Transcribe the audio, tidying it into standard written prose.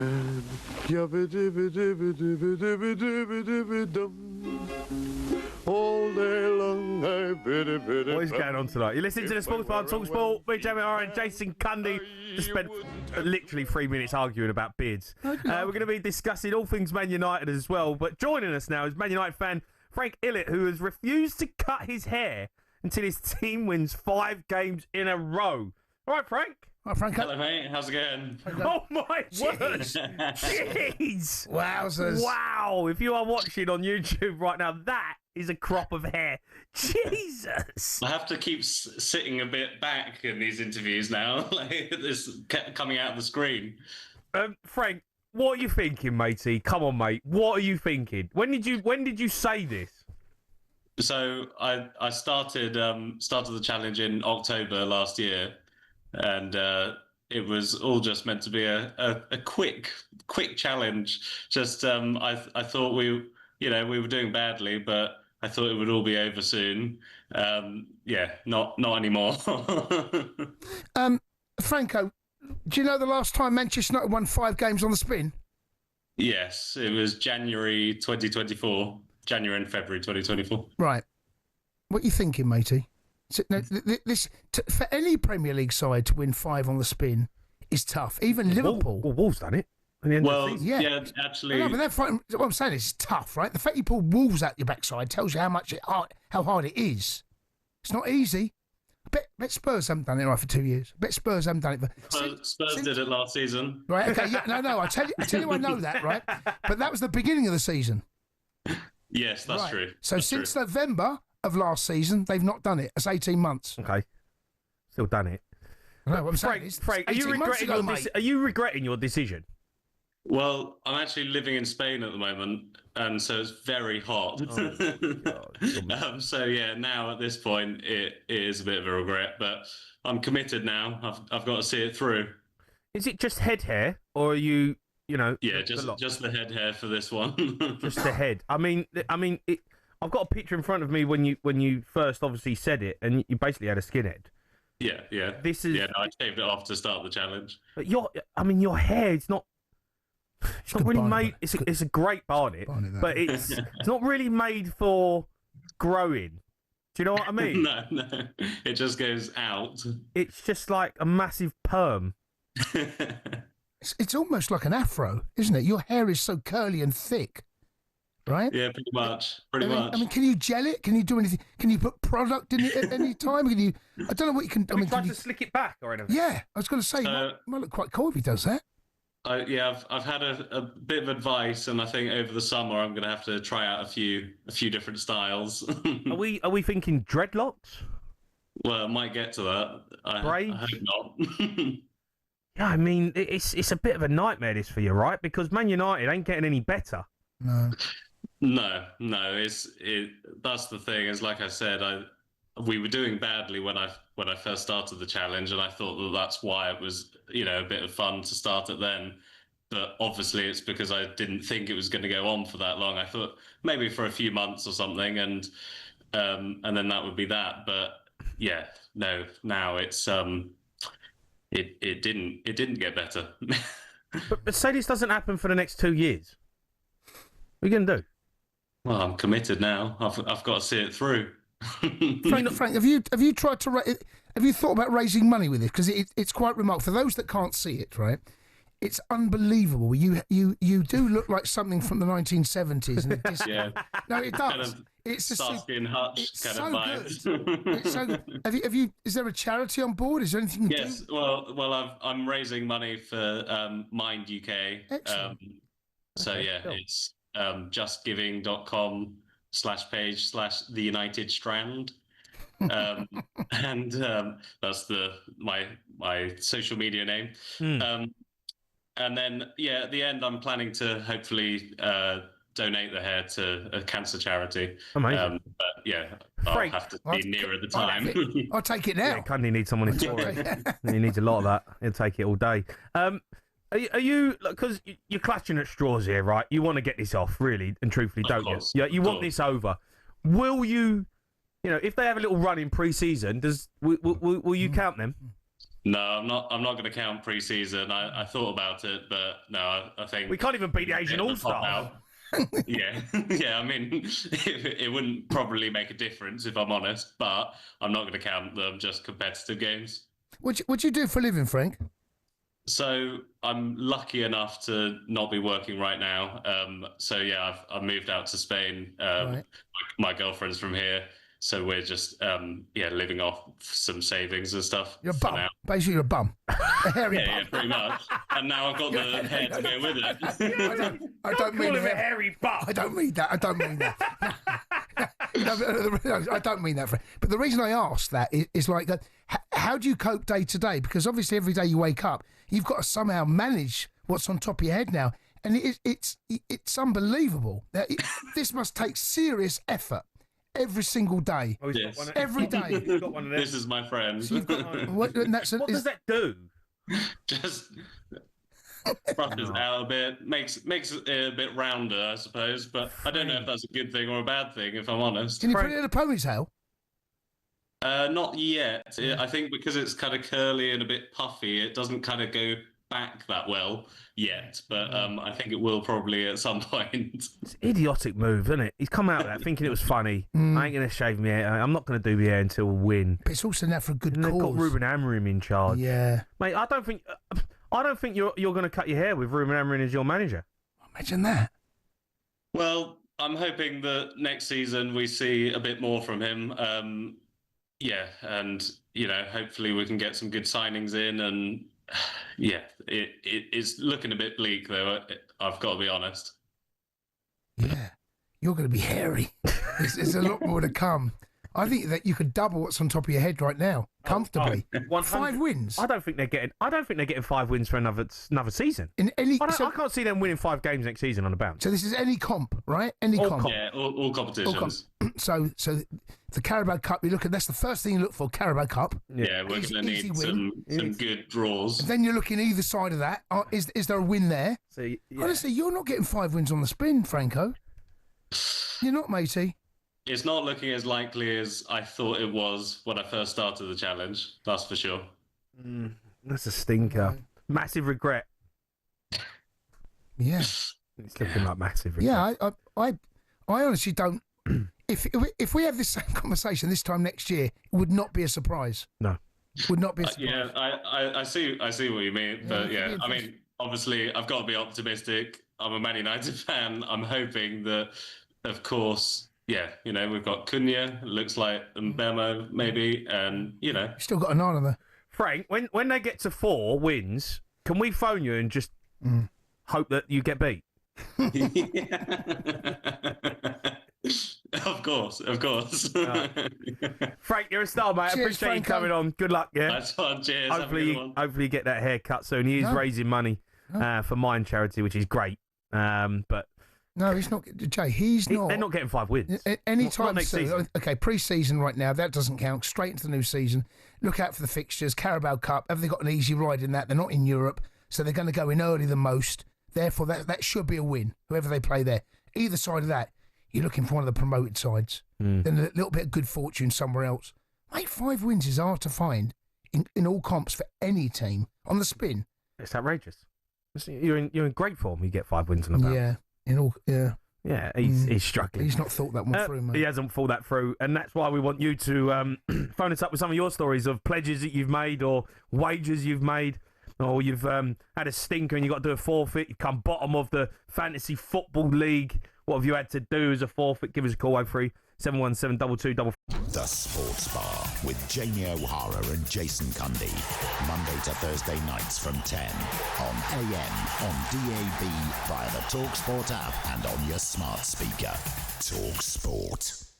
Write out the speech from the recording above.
All day long, what is going on tonight? You're listening to the Sports Bar on talkSPORT. Me, Jamie O'Hara and Jason Cundy just spent literally 3 minutes arguing about beards. We're going to be discussing all things Man United as well. But joining us now is Man United fan Frank Illett, who has refused to cut his hair until his team wins 5 games in a row. All right, Frank? Hi, Frank. Hello, mate. How's it going? Oh, my word. Jeez. Wowzers. Wow. If you are watching on YouTube right now, that is a crop of hair. Jesus. I have to keep sitting a bit back in these interviews now. Like this coming out of the screen. Frank, what are you thinking, matey? Come on, mate. What are you thinking? When did you say this? So I started the challenge in October last year, and it was all just meant to be a quick challenge. Just I thought we were doing badly, but I thought it would all be over soon. Not anymore. Franco, do you know the last time Manchester United won 5 games on the spin? Yes, it was January 2024. January and February 2024. Right. What are you thinking, matey? So, no, for any Premier League side to win 5 on the spin is tough. Even Liverpool. Well, Wolves done it. Well, yeah, actually. No, but they're fighting. What I'm saying is it's tough, right? The fact you pull Wolves out your backside tells you how hard it is. It's not easy. I bet Spurs haven't done it right for 2 years. I bet Spurs haven't done it. Spurs did it last season. Right, okay, yeah, no, I tell you I know that, right? But that was the beginning of the season. Yes, that's right. true. So that's since true. November of last season, they've not done it. It's 18 months. Okay. Still done it. No, what I'm saying is, Frank, are you regretting your decision? Well, I'm actually living in Spain at the moment, and so it's very hot. So yeah, now at this point, it is a bit of a regret, but I'm committed now. I've got to see it through. Is it just head hair, or are you? Yeah, just the head hair for this one. Just the head. I mean, I've got a picture in front of me when you first obviously said it, and you basically had a skinhead. Yeah. This is. Yeah, no, I shaved it off to start the challenge. But your hair. It's not really made. It's a great barnet, but it's not really made for growing. Do you know what I mean? No, it just goes out. It's just like a massive perm. It's almost like an afro, isn't it? Your hair is so curly and thick, right? Yeah, pretty much. I mean, can you gel it? Can you do anything? Can you put product in it at any time? Can you? I don't know what you can. Have you tried to slick it back or anything? Yeah, I was going to say, it might look quite cool if he does that. I've had a bit of advice, and I think over the summer I'm going to have to try out a few different styles. Are we thinking dreadlocks? Well, I might get to that. I hope not. Yeah, I mean, it's a bit of a nightmare this for you, right? Because Man United ain't getting any better. No. That's the thing. Is like I said, we were doing badly when I first started the challenge, and I thought that's why it was a bit of fun to start it then. But obviously, it's because I didn't think it was going to go on for that long. I thought maybe for a few months or something, and then that would be that. But yeah, no, now it's It didn't get better. but say this doesn't happen for the next 2 years. What are you going to do? Well, I'm committed now. I've got to see it through. Frank, have you tried to have you thought about raising money with this? Because it's quite remarkable for those that can't see it. Right, it's unbelievable. You do look like something from the 1970s. And yeah. No, it does. Kind of it's just Starsky and Hutch kind of vibes. It's so good. Have you? Is there a charity on board? Is there anything? Yes. Do? Well, I'm raising money for Mind UK. Excellent. So okay, yeah, cool. It's justgiving.com/page/the United Strand. And that's my social media name. And then at the end I'm planning to hopefully donate the hair to a cancer charity. Amazing. But yeah, I'll have to be nearer the time. I'll take it now. Yeah, Cundy needs someone in it. He needs a lot of that. He'll take it all day. Are you, because you're clutching at straws here, right? You want to get this off, really and truthfully, don't you? Yeah, you want this over. Will you, if they have a little run in pre-season, will you count them? No, I'm not. I'm not going to count pre-season. I thought about it, but no, I think We can't even beat the Asian get the All-Star. top out. Yeah, yeah. I mean, it wouldn't probably make a difference if I'm honest, but I'm not going to count them just competitive games. What you do for a living, Frank? So I'm lucky enough to not be working right now. So yeah, I've moved out to Spain. Right. My girlfriend's from here, so we're just living off some savings and stuff. You're a for bum. now. Basically, you're a bum. A hairy Yeah, bum. yeah, pretty much. And now I've got the hair to go with it. I don't mean Call him a that. hairy butt. I don't mean that. I don't mean that. No, I don't mean that, Frank. But the reason I ask that is like, how do you cope day to day? Because obviously every day you wake up, you've got to somehow manage what's on top of your head now. And it's unbelievable. This must take serious effort every single day. Oh, he's got Yes. one of- Every day. He's got one of them. This is my friend. So you've got, what does that do? Just brushes out a bit, makes it a bit rounder, I suppose. But I don't know if that's a good thing or a bad thing, if I'm honest. Can you put it in a ponytail? Not yet. I think because it's kind of curly and a bit puffy, it doesn't kind of go back that well yet. But I think it will probably at some point. It's an idiotic move, isn't it? He's come out of that thinking it was funny. I ain't going to shave my hair. I'm not going to do my hair until we win. But it's also now for a good And they've cause. got Ruben Amorim in charge. Yeah. Mate, I don't think you're going to cut your hair with Ruben Amorim as your manager. Imagine that. Well, I'm hoping that next season we see a bit more from him. And hopefully we can get some good signings in. And it's looking a bit bleak though. I've got to be honest. Yeah. You're going to be hairy. There's a lot more to come. I think that you could double what's on top of your head right now, comfortably. 100. 5 wins. I don't think they're getting 5 wins for another season. In any. I can't see them winning 5 games next season on the bounce. So this is any comp, right? Any All comp. comp. Yeah, all competitions. So the Carabao Cup, that's the first thing you look for, Carabao Cup. Yeah, we're going to Easy need win. some good draws. And then you're looking either side of that. Is there a win there? So, yeah. Honestly, you're not getting 5 wins on the spin, Franco. You're not, matey. It's not looking as likely as I thought it was when I first started the challenge. That's for sure. That's a stinker. Massive regret. Yeah. It's looking like massive regret. Yeah, I honestly don't. If we have this same conversation this time next year, it would not be a surprise. No. Would not be a surprise. Yeah, I see what you mean. But yeah, I mean, obviously, I've got to be optimistic. I'm a Man United fan. I'm hoping that, of course, we've got Cunha, looks like Mbemo maybe, and You've still got an eye on there. Frank, when they get to 4 wins, can we phone you and just hope that you get beat? Of course. Frank, you're a star, mate. I Cheers, appreciate you Franco. coming on. Good luck, yeah? That's fun. Cheers. Have a Hopefully good one. you get that haircut soon. He is No. raising money for Mind Charity, which is great. But No, he's not. Jay, he's not. they're not getting 5 wins. Any Not time next soon. season. Okay, pre-season right now, that doesn't count. Straight into the new season. Look out for the fixtures. Carabao Cup. Have they got an easy ride in that? They're not in Europe, so they're going to go in earlier than most. Therefore, that should be a win, whoever they play there. Either side of that, you're looking for one of the promoted sides. Then a little bit of good fortune somewhere else. Mate, 5 wins is hard to find in all comps for any team on the spin. It's outrageous. You're in great form. You get 5 wins on the bounce. Yeah. Yeah, he's struggling. He's not thought that one through, mate. He hasn't thought that through, and that's why we want you to phone us up with some of your stories of pledges that you've made or wagers you've made, or you've had a stinker and you've got to do a forfeit. You've come bottom of the Fantasy Football League. What have you had to do as a forfeit? Give us a call, 03 717 2255. The Sports Bar with Jamie O'Hara and Jason Cundy. Monday to Thursday nights from 10 on AM, on DAB, via the talkSPORT app and on your smart speaker. talkSPORT.